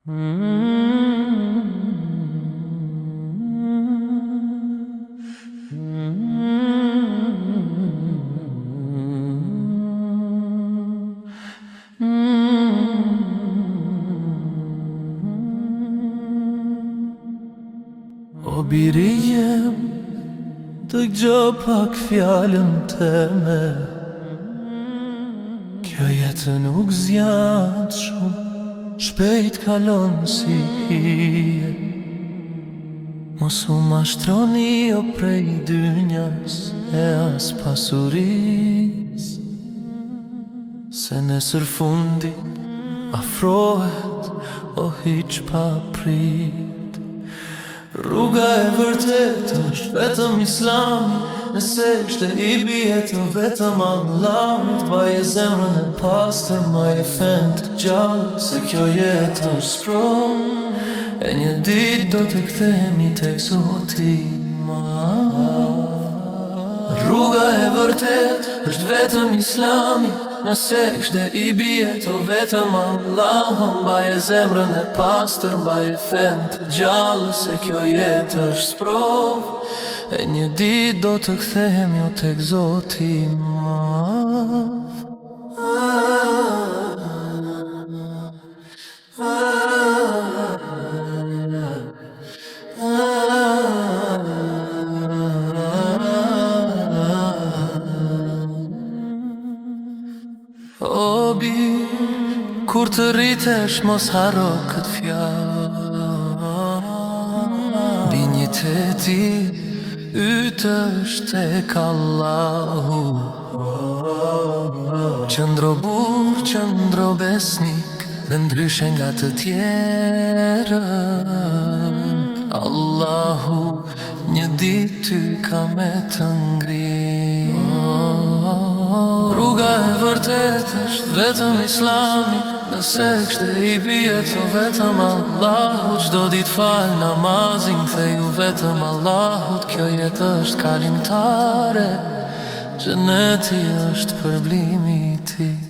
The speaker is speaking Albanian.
O biri jem, dëgjë pak fjallën teme. Kjo jetë nuk zjatë shumë, shpejt kalon si hije. Mos u mashtroni o prej dynjas e as pasuris, se nesër fundi afrohet o hiq pa prit. Rruga e vërtet është vetëm Islami, nëse ishte i bjet o vetëm Allahut. Baje zemrën e pastër, maje fen të gjallë, se kjo jetë është sprov, e një dit do të kthehemi tek Zoti. Rruga e vërtet është vetëm Islami, nëse ishte i bjet o vetëm Allahut. Baje zemrën e pastër, baje fen të gjallë, se kjo jetë është sprov, e një dit do të kthehemi o tek Zoti. O bir, kur të rritesh mos haro këtë fjallë. Dinjiteti yt është tek Allahu. Qëndro burr, qëndro besnik, dhe ndryshe nga të tjerët, Allahu një dit ty ka me të ngri. Rruga e vërtet është vetëm Islami, nëse kështë i bjet o vetëm Allahut. Çdo dit fal namazin, ktheju vetëm Allahut. Kjo jetë është kalimtare, xheneti është përblimi i tij.